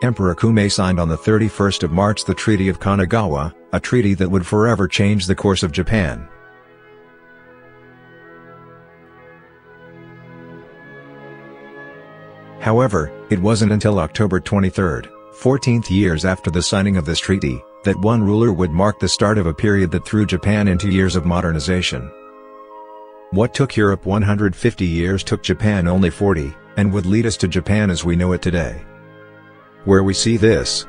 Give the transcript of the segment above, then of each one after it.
Emperor Kumei signed on the 31st of March the Treaty of Kanagawa, a treaty that would forever change the course of Japan. However, it wasn't until October 23, 14 years after the signing of this treaty, that one ruler would mark the start of a period that threw Japan into years of modernization. What took Europe 150 years took Japan only 40, and would lead us to Japan as we know it today. Where we see this.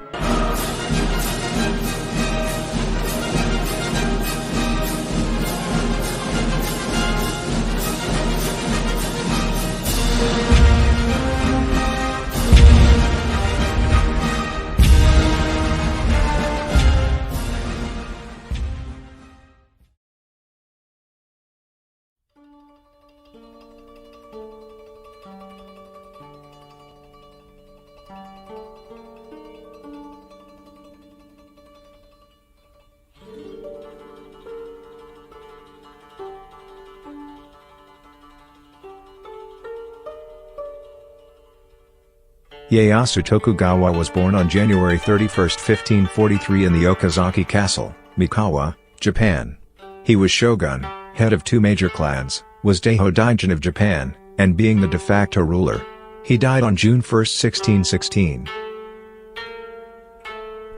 Ieyasu Tokugawa was born on January 31, 1543 in the Okazaki Castle, Mikawa, Japan. He was shogun, head of two major clans, was Daiho Daijin of Japan, and being the de facto ruler. He died on June 1, 1616.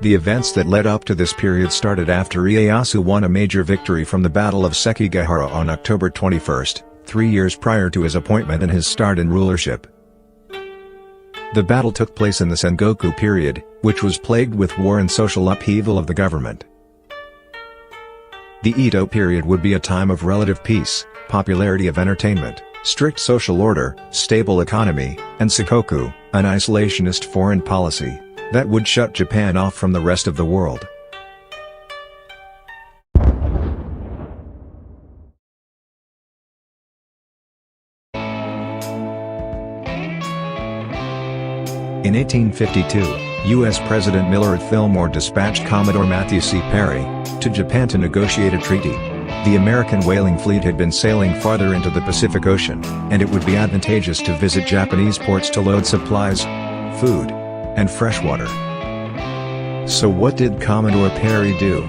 The events that led up to this period started after Ieyasu won a major victory from the Battle of Sekigahara on October 21, 3 years prior to his appointment and his start in rulership. The battle took place in the Sengoku period, which was plagued with war and social upheaval of the government. The Edo period would be a time of relative peace, popularity of entertainment, strict social order, stable economy, and Sakoku, an isolationist foreign policy, that would shut Japan off from the rest of the world. In 1852, U.S. President Millard Fillmore dispatched Commodore Matthew C. Perry to Japan to negotiate a treaty. The American whaling fleet had been sailing farther into the Pacific Ocean, and it would be advantageous to visit Japanese ports to load supplies, food, and fresh water. So what did Commodore Perry do?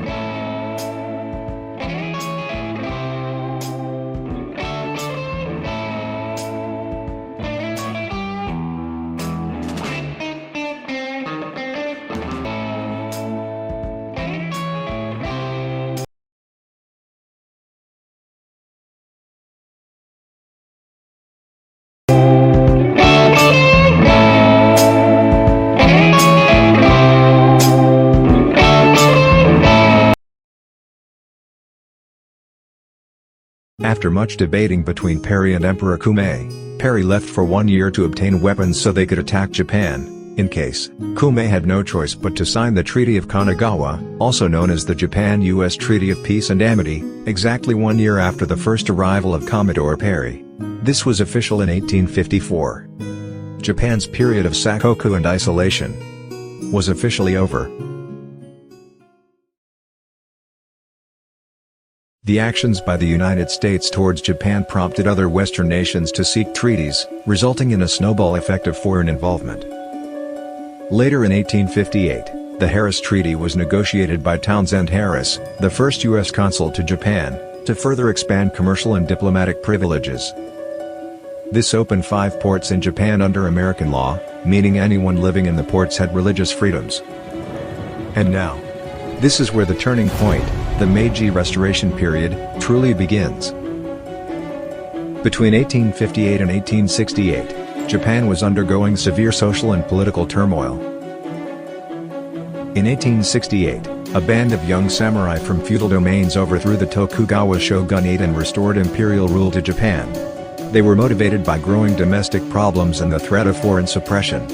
After much debating between Perry and Emperor Kumei, Perry left for 1 year to obtain weapons so they could attack Japan, in case. Kumei had no choice but to sign the Treaty of Kanagawa, also known as the Japan-US Treaty of Peace and Amity, exactly 1 year after the first arrival of Commodore Perry. This was official in 1854. Japan's period of sakoku and isolation was officially over. The actions by the United States towards Japan prompted other Western nations to seek treaties, resulting in a snowball effect of foreign involvement. Later in 1858, the Harris Treaty was negotiated by Townsend Harris, the first U.S. consul to Japan, to further expand commercial and diplomatic privileges. This opened 5 ports in Japan under American law, meaning anyone living in the ports had religious freedoms. And now, this is where the turning point, the Meiji Restoration Period, truly begins. Between 1858 and 1868, Japan was undergoing severe social and political turmoil. In 1868, a band of young samurai from feudal domains overthrew the Tokugawa shogunate and restored imperial rule to Japan. They were motivated by growing domestic problems and the threat of foreign suppression.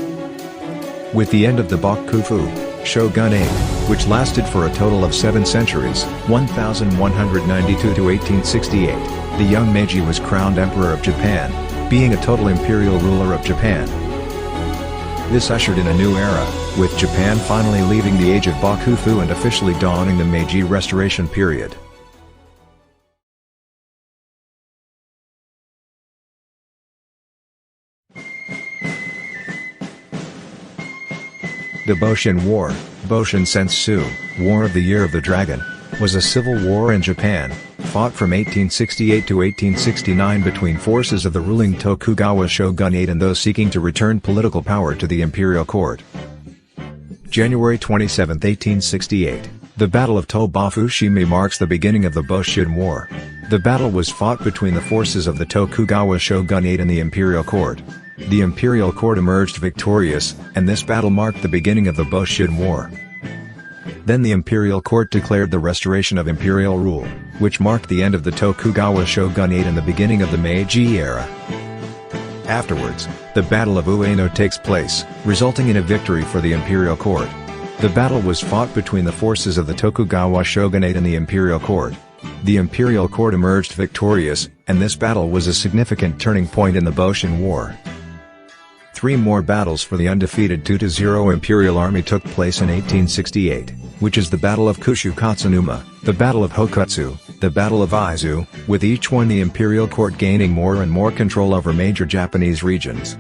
With the end of the Bakufu shogunate, which lasted for a total of 7 centuries, 1192 to 1868, the young Meiji was crowned Emperor of Japan, being a total imperial ruler of Japan. This ushered in a new era, with Japan finally leaving the age of Bakufu and officially dawning the Meiji Restoration Period. The Boshin War, Boshin Sensu, War of the Year of the Dragon, was a civil war in Japan, fought from 1868 to 1869 between forces of the ruling Tokugawa shogunate and those seeking to return political power to the imperial court. January 27, 1868, the Battle of Toba-Fushimi marks the beginning of the Boshin War. The battle was fought between the forces of the Tokugawa shogunate and the imperial court. The imperial court emerged victorious, and this battle marked the beginning of the Boshin War. Then the imperial court declared the restoration of imperial rule, which marked the end of the Tokugawa shogunate and the beginning of the Meiji era. Afterwards, the Battle of Ueno takes place, resulting in a victory for the imperial court. The battle was fought between the forces of the Tokugawa shogunate and the imperial court. The imperial court emerged victorious, and this battle was a significant turning point in the Boshin War. 3 more battles for the undefeated 2-0 imperial army took place in 1868, which is the Battle of Kushikatsunuma, the Battle of Hokutsu, the Battle of Aizu, with each one the imperial court gaining more and more control over major Japanese regions.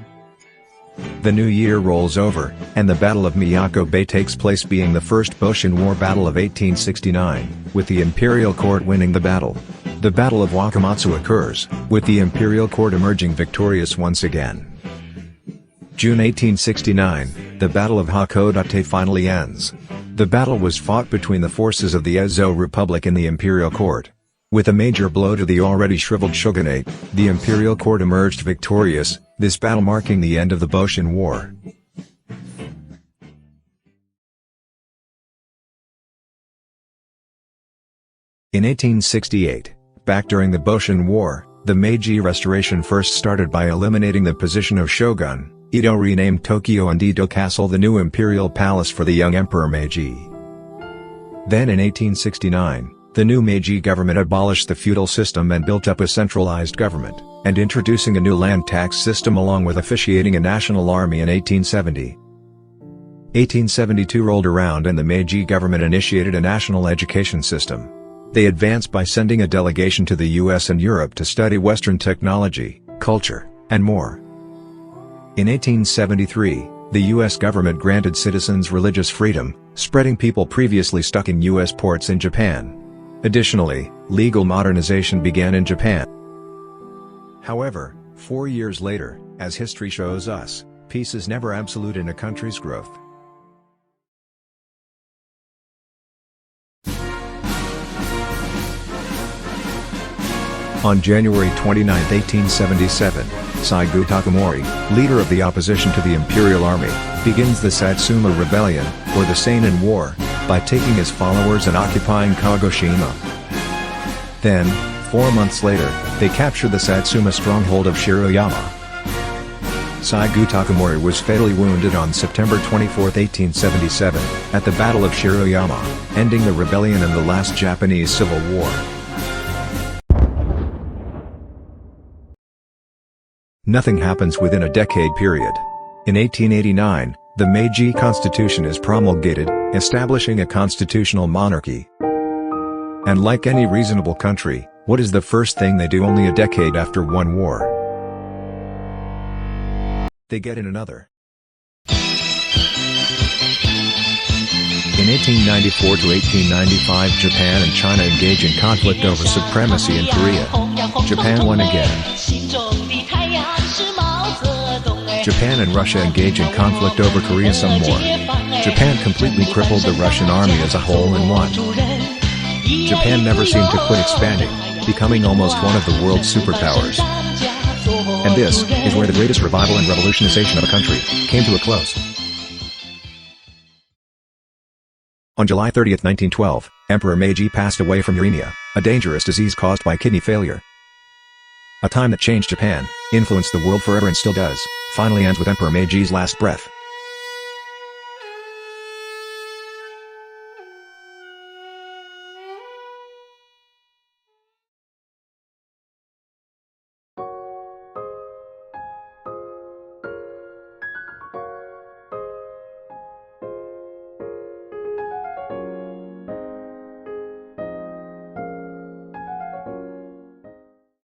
The new year rolls over, and the Battle of Miyako Bay takes place, being the first Boshin War battle of 1869, with the imperial court winning the battle. The Battle of Wakamatsu occurs, with the imperial court emerging victorious once again. June 1869, the Battle of Hakodate finally ends. The battle was fought between the forces of the Ezo Republic and the imperial court. With a major blow to the already shriveled shogunate, the imperial court emerged victorious, this battle marking the end of the Boshin War. In 1868, back during the Boshin War, the Meiji Restoration first started by eliminating the position of shogun. Edo renamed Tokyo and Edo Castle the new imperial palace for the young Emperor Meiji. Then in 1869, the new Meiji government abolished the feudal system and built up a centralized government, and introducing a new land tax system along with officiating a national army in 1870. 1872 rolled around and the Meiji government initiated a national education system. They advanced by sending a delegation to the US and Europe to study Western technology, culture, and more. In 1873, the U.S. government granted citizens religious freedom, spreading people previously stuck in U.S. ports in Japan. Additionally, legal modernization began in Japan. However, 4 years later, as history shows us, peace is never absolute in a country's growth. On January 29, 1877, Saigo Takamori, leader of the opposition to the imperial army, begins the Satsuma Rebellion, or the Seinen War, by taking his followers and occupying Kagoshima. Then, 4 months later, they capture the Satsuma stronghold of Shiroyama. Saigo Takamori was fatally wounded on September 24, 1877, at the Battle of Shiroyama, ending the rebellion and the last Japanese Civil War. Nothing happens within a decade period. In 1889, the Meiji Constitution is promulgated, establishing a constitutional monarchy. And like any reasonable country, what is the first thing they do only a decade after one war? They get in another. In 1894 to 1895, Japan and China engage in conflict over supremacy in Korea. Japan won again. Japan and Russia engage in conflict over Korea some more. Japan completely crippled the Russian army as a whole and won. Japan never seemed to quit expanding, becoming almost one of the world's superpowers. And this is where the greatest revival and revolutionization of a country came to a close. On July 30, 1912, Emperor Meiji passed away from uremia, a dangerous disease caused by kidney failure. A time that changed Japan, influenced the world forever and still does, finally ends with Emperor Meiji's last breath.